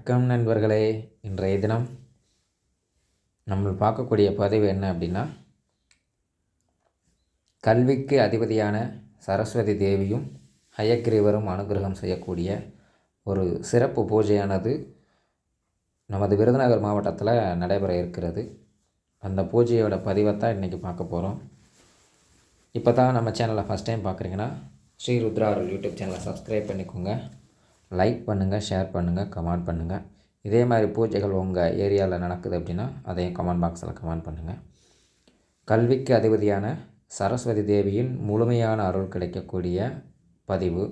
வணக்கம் நண்பர்களே. இன்றைய தினம் நம்ம பார்க்கக்கூடிய பதிவு என்ன அப்படின்னா, கல்விக்கு அதிபதியான சரஸ்வதி தேவியும் ஹயக்ரீவரும் அனுகிரகம் செய்யக்கூடிய ஒரு சிறப்பு பூஜையானது நமது விருதுநகர் மாவட்டத்தில் நடைபெற இருக்கிறது. அந்த பூஜையோட பதிவைத்தான் இன்றைக்கி பார்க்க போகிறோம். இப்போ தான் நம்ம சேனலை ஃபஸ்ட் டைம் பார்க்குறீங்கன்னா ஸ்ரீ ருத்ரா அருள் யூடியூப் சேனலை சப்ஸ்கிரைப் பண்ணிக்கோங்க. லைக் பண்ணுங்கள், ஷேர் பண்ணுங்கள், கமெண்ட் பண்ணுங்கள். இதே மாதிரி பூஜைகள் உங்கள் ஏரியாவில் நடக்குது அப்படின்னா அதையும் கமெண்ட் பாக்ஸில் கமெண்ட் பண்ணுங்கள். கல்விக்கு அதிபதியான சரஸ்வதி தேவியின் முழுமையான அருள் கிடைக்கக்கூடிய பதிவு.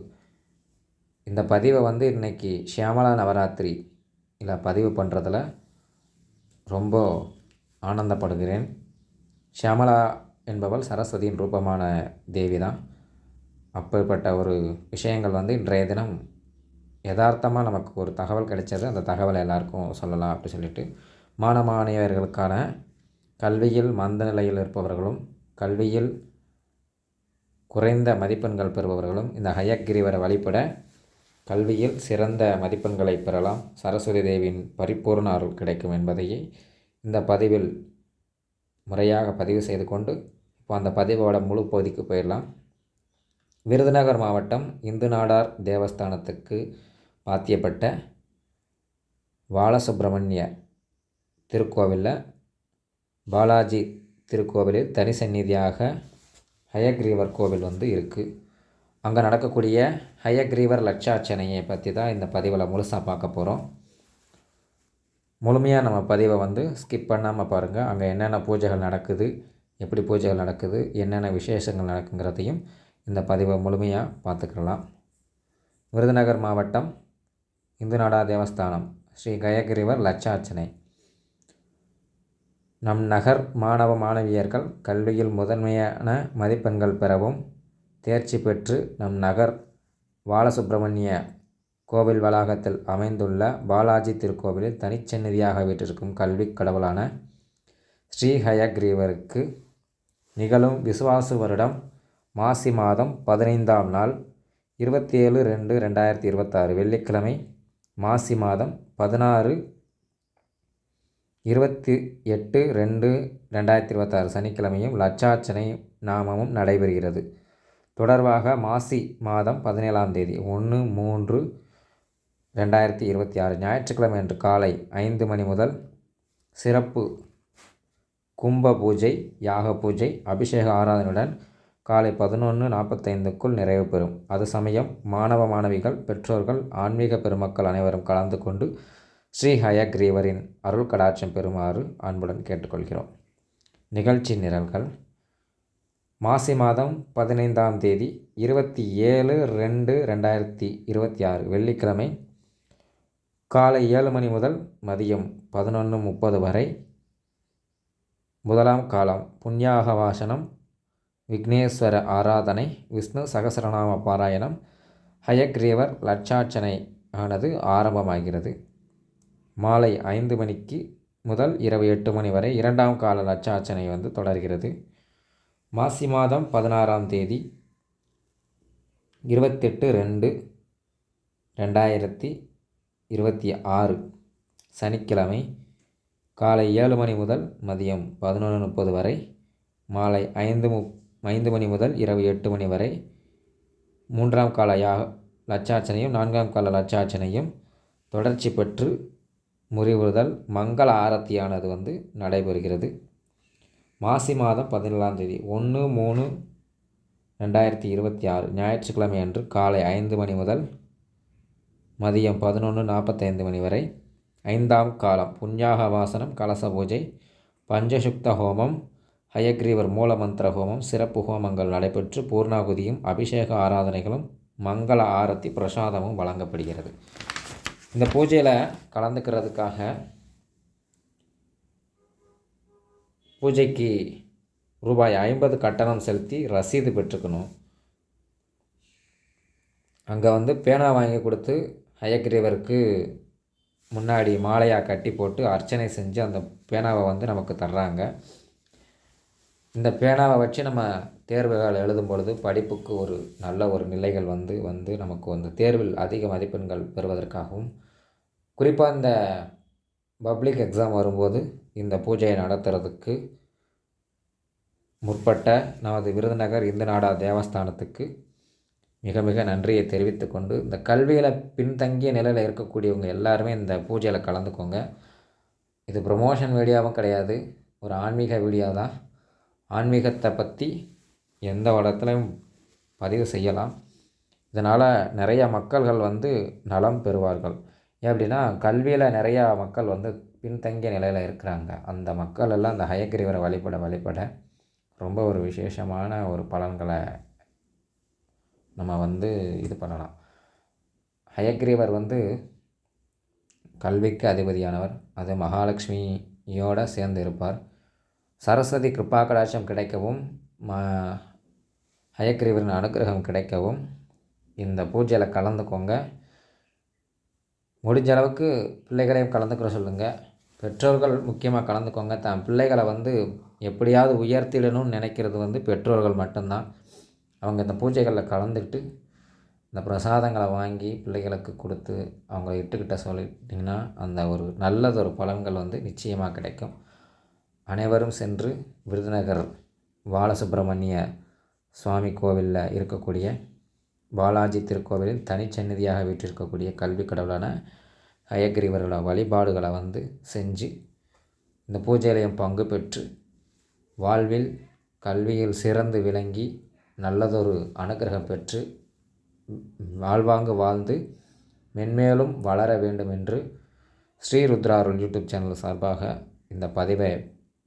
இந்த பதிவை இன்றைக்கி ஷியாமலா நவராத்திரி இல்லை பதிவு பண்ணுறதில் ரொம்ப ஆனந்தப்படுகிறேன். ஷியாமலா என்பவள் சரஸ்வதியின் ரூபமான தேவி தான். அப்படிப்பட்ட ஒரு விஷயங்கள் இன்றைய தினம் யதார்த்தமாக நமக்கு ஒரு தகவல் கிடைச்சது. அந்த தகவலை எல்லாருக்கும் சொல்லலாம் அப்படி சொல்லிட்டு, மாணவர்களுக்கான கல்வியில் மந்த நிலையில் இருப்பவர்களும் கல்வியில் குறைந்த மதிப்பெண்கள் பெறுபவர்களும் இந்த ஹயக்ரீவரை வழிபட கல்வியில் சிறந்த மதிப்பெண்களை பெறலாம். சரஸ்வதி தேவியின் பரிபூர்ண அருள் கிடைக்கும் என்பதையே இந்த பதிவில் முறையாக பதிவு செய்து கொண்டு இப்போ அந்த பதிவோட முழு பகுதிக்கு போயிடலாம். விருதுநகர் மாவட்டம் இந்து நாடார் தேவஸ்தானத்துக்கு பாத்தியப்பட்ட பாலசுப்ரமணிய திருக்கோவிலில் பாலாஜி திருக்கோவிலில் தனி சந்நிதியாக ஹயக்ரீவர் கோவில் இருக்குது. அங்கே நடக்கக்கூடிய ஹயக்ரீவர் லட்சார்ச்சனையை பற்றி தான் இந்த பதிவில் முழுசாக பார்க்க போகிறோம். முழுமையாக நம்ம பதிவை ஸ்கிப் பண்ணாமல் பாருங்கள். அங்கே என்னென்ன பூஜைகள் நடக்குது, எப்படி பூஜைகள் நடக்குது, என்னென்ன விசேஷங்கள் நடக்குங்கிறதையும் இந்த பதிவை முழுமையாக பார்த்துக்கலாம். விருதுநகர் மாவட்டம் இந்து நாடா தேவஸ்தானம் ஸ்ரீ ஹயக்ரீவர் லட்சார்ச்சனை. நம் நகர் மாணவ மாணவியர்கள் கல்வியில் முதன்மையான மதிப்பெண்கள் பெறவும் தேர்ச்சி பெற்று நம் நகர் பாலசுப்ரமணிய கோவில் வளாகத்தில் அமைந்துள்ள பாலாஜி திருக்கோவிலில் தனிச்சந்நிதியாக வீற்றிருக்கும் கல்வி கடவுளான ஸ்ரீ ஹயக்ரீவருக்கு நிகழும் விசுவாசு வருடம் மாசி மாதம் 15ஆம் நாள் 27/2/2026 வெள்ளிக்கிழமை, மாசி மாதம் 16 28/2/2026 சனிக்கிழமையும் லட்சார்ச்சனை நாமமும் நடைபெறுகிறது. தொடர்பாக மாசி மாதம் 17ஆம் தேதி 1/3/2026 ஞாயிற்றுக்கிழமை அன்று காலை 5 மணி முதல் சிறப்பு கும்ப பூஜை, யாக பூஜை, அபிஷேக ஆராதனையுடன் காலை 11:45க்குள் நிறைவு பெறும். அது சமயம் மாணவ மாணவிகள், பெற்றோர்கள், ஆன்மீக பெருமக்கள் அனைவரும் கலந்து கொண்டு ஸ்ரீ ஹயக்ரீவரின் அருள் கடாட்சம் பெறுமாறு அன்புடன் கேட்டுக்கொள்கிறோம். நிகழ்ச்சி நிரல்கள்: மாசி மாதம் 15ஆம் தேதி 27/2/2026 வெள்ளிக்கிழமை காலை 7 மணி முதல் மதியம் 11:30 வரை முதலாம் காலம் புண்ணியாக வாசனம், விக்னேஸ்வர ஆராதனை, விஷ்ணு சகசரநாம பாராயணம், ஹயக்ரீவர் லட்சார்ச்சனை ஆனது ஆரம்பமாகிறது. மாலை 5 மணிக்கு முதல் இரவு 8 மணி வரை இரண்டாம் கால லட்சார்ச்சனை தொடர்கிறது. மாசி மாதம் 16ஆம் தேதி 28/2/2026 சனிக்கிழமை காலை 7 மணி முதல் மதியம் 11:30 வரை, மாலை 5 மணி முதல் இரவு 8 மணி வரை மூன்றாம் கால லட்சார்ச்சனையும் 4ஆம் கால லட்சார்ச்சனையும் தொடர்ச்சி பெற்று முறிவுறுதல் மங்கள ஆரத்தியானது நடைபெறுகிறது. மாசி மாதம் 17ஆம் தேதி 1/3/2026 ஞாயிற்றுக்கிழமை அன்று காலை 5 மணி முதல் மதியம் 11:45 மணி வரை 5ஆம் காலம் புண்ணியாக வாசனம், கலச பூஜை, பஞ்சசுக்த ஹோமம், ஹயக்ரீவர் மூலமந்திர ஹோமம், சிறப்பு ஹோமங்கள் நடைபெற்று பூர்ணாகுதியும் அபிஷேக ஆராதனைகளும் மங்கள ஆரத்தி பிரசாதமும் வழங்கப்படுகிறது. இந்த பூஜையில் கலந்துக்கிறதுக்காக பூஜைக்கு ரூபாய் 50 கட்டணம் செலுத்தி ரசீது பெற்றுக்கணும். அங்கே பேனா வாங்கி கொடுத்து ஹயக்ரீவருக்கு முன்னாடி மாலையாக கட்டி போட்டு அர்ச்சனை செஞ்சு அந்த பேனாவை நமக்கு தர்றாங்க. இந்த பேனாவை வச்சு நம்ம தேர்வுகள் எழுதும் பொழுது படிப்புக்கு ஒரு நல்ல ஒரு நிலைகள் நமக்கு தேர்வில் அதிக மதிப்பெண்கள் பெறுவதற்காகவும் குறிப்பாக இந்த பப்ளிக் எக்ஸாம் வரும்போது இந்த பூஜையை நடத்துறதுக்கு முற்பட்ட நமது விருதுநகர் இந்து நாடா தேவஸ்தானத்துக்கு மிக மிக நன்றியை தெரிவித்து கொண்டு, இந்த கல்வியில் பின்தங்கிய நிலையில் இருக்கக்கூடியவங்க எல்லாருமே இந்த பூஜையில் கலந்துக்கோங்க. இது ப்ரொமோஷன் வீடியோவும் கிடையாது, ஒரு ஆன்மீக வீடியோ தான். ஆன்மீகத்தை பற்றி எந்த இடத்துலையும் பதிவு செய்யலாம். இதனால் நிறையா மக்கள்கள் நலம் பெறுவார்கள். ஏன் அப்படின்னா, கல்வியில் நிறையா மக்கள் பின்தங்கிய நிலையில் இருக்கிறாங்க. அந்த மக்கள் எல்லாம் அந்த ஹயக்ரீவரை வழிபட ரொம்ப ஒரு விசேஷமான ஒரு பலன்களை நம்ம இது பண்ணலாம். ஹயக்ரீவர் கல்விக்கு அதிபதியானவர். அது மகாலட்சுமியோடு சேர்ந்து இருப்பார். சரஸ்வதி கிருபா கடாட்சம் கிடைக்கவும், ஹயக்ரீவரின் அனுகிரகம் கிடைக்கவும் இந்த பூஜையில் கலந்துக்கோங்க. முடிஞ்ச அளவுக்கு பிள்ளைகளையும் கலந்துக்கிற சொல்லுங்கள். பெற்றோர்கள் முக்கியமாக கலந்துக்கோங்க. தன் பிள்ளைகளை எப்படியாவது உயர்த்திடணும்னு நினைக்கிறது பெற்றோர்கள் மட்டும்தான். அவங்க இந்த பூஜைகளில் கலந்துக்கிட்டு இந்த பிரசாதங்களை வாங்கி பிள்ளைகளுக்கு கொடுத்து அவங்கள இட்டுக்கிட்ட சொல்லிட்டிங்கன்னா அந்த ஒரு நல்லதொரு பலன்கள் நிச்சயமாக கிடைக்கும். அனைவரும் சென்று விருதுநகர் பாலசுப்ரமணிய சுவாமி கோவிலில் இருக்கக்கூடிய பாலாஜி திருக்கோவிலில் தனிச்சந்நிதியாக வீற்றிருக்கக்கூடிய கல்வி கடவுளான ஹயக்ரீவரோட வழிபாடுகளை செஞ்சு இந்த பூஜையிலையும் பங்கு பெற்று வாழ்வில் கல்வியில் சிறந்து விளங்கி நல்லதொரு அனுகிரகம் பெற்று வாழ்வாங்கு வாழ்ந்து மென்மேலும் வளர வேண்டும் என்று ஸ்ரீ ருத்ரா அருள் யூடியூப் சேனல் சார்பாக இந்த பதிவை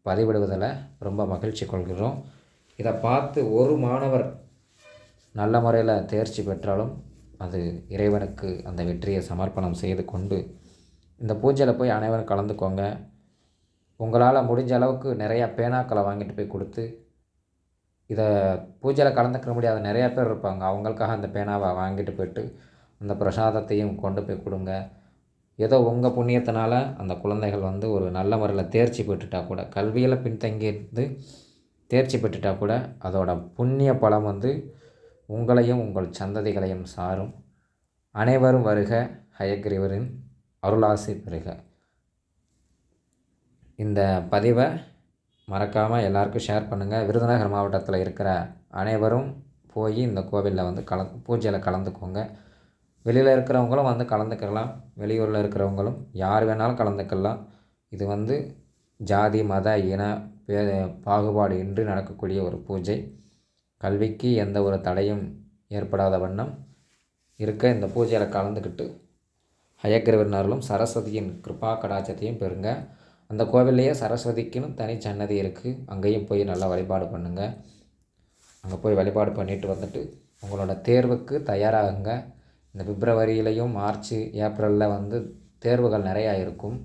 பதிவிடுவதில் ரொம்ப மகிழ்ச்சி கொள்கிறோம். இதை பார்த்து ஒரு மாணவர் நல்ல முறையில் தேர்ச்சி பெற்றாலும் அது இறைவனுக்கு அந்த வெற்றியை சமர்ப்பணம் செய்து கொண்டு இந்த பூஜையில் போய் அனைவரும் கலந்துக்கோங்க. உங்களால் முடிஞ்ச அளவுக்கு நிறையா பேனாக்களை வாங்கிட்டு போய் கொடுத்து, இதை பூஜையில் கலந்துக்க முடியாத நிறையா பேர் இருப்பாங்க, அவங்களுக்காக அந்த பேனாவை வாங்கிட்டு போய்ட்டு அந்த பிரசாதத்தையும் கொண்டு போய் கொடுங்க. ஏதோ உங்கள் புண்ணியத்தினால அந்த குழந்தைகள் ஒரு நல்ல முறையில் தேர்ச்சி பெற்றுட்டா கூட, கல்வியில் பின்தங்கியிருந்து தேர்ச்சி பெற்றுட்டா கூட அதோட புண்ணிய பலம் உங்களையும் உங்கள் சந்ததிகளையும் சாரும். அனைவரும் வருக, ஹயக்ரீவரின் அருளாசி பெறுக. இந்த பதிவை மறக்காமல் எல்லாருக்கும் ஷேர் பண்ணுங்கள். விருதுநகர் மாவட்டத்தில் இருக்கிற அனைவரும் போய் இந்த கோவிலில் பூஜையில் கலந்துக்கோங்க. வெளியில் இருக்கிறவங்களும் கலந்துக்கலாம், வெளியூரில் இருக்கிறவங்களும் யார் வேணாலும் கலந்துக்கலாம். இது ஜாதி மத இன பாகுபாடு இன்றி நடக்கக்கூடிய ஒரு பூஜை. கல்விக்கு எந்த ஒரு தடையும் ஏற்படாத வண்ணம் இருக்க இந்த பூஜையில் கலந்துக்கிட்டு ஹயக்ரீவரின் அருளும் சரஸ்வதியின் கிருபா கடாட்சத்தையும் பெறுங்க. அந்த கோவில்லையே சரஸ்வதிக்குன்னு தனி சன்னதி இருக்குது, அங்கேயும் போய் நல்லா வழிபாடு பண்ணுங்கள். அங்கே போய் வழிபாடு பண்ணிட்டு உங்களோட தேர்வுக்கு தயாராகுங்க. இந்த பிப்ரவரியிலையும் மார்ச் ஏப்ரலில் தேர்வுகள் நிறையா இருக்கும்.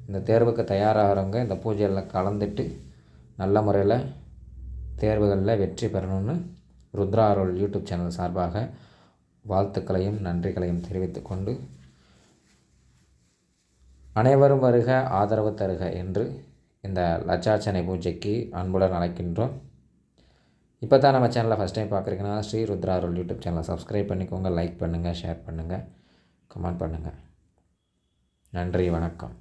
இந்த தேர்வுக்கு தயாராகிறவங்க இந்த பூஜையில் கலந்துட்டு நல்ல முறையில் தேர்வுகளில் வெற்றி பெறணும்னு ருத்ரா அருள் யூடியூப் சேனல் சார்பாக வாழ்த்துக்களையும் நன்றிகளையும் தெரிவித்து கொண்டு, அனைவரும் வருக, ஆதரவு தருக என்று இந்த லட்சார்ச்சனை பூஜைக்கு அன்புடன் அழைக்கின்றோம். இப்போ தான் நம்ம சேனலை ஃபஸ்ட் டைம் பார்க்குறீங்கன்னா ஸ்ரீ ருத்ரா அருள் யூடியூப் சேனலை சப்ஸ்கிரைப் பண்ணிக்கோங்க. லைக் பண்ணுங்கள், ஷேர் பண்ணுங்கள், கமெண்ட் பண்ணுங்கள். நன்றி, வணக்கம்.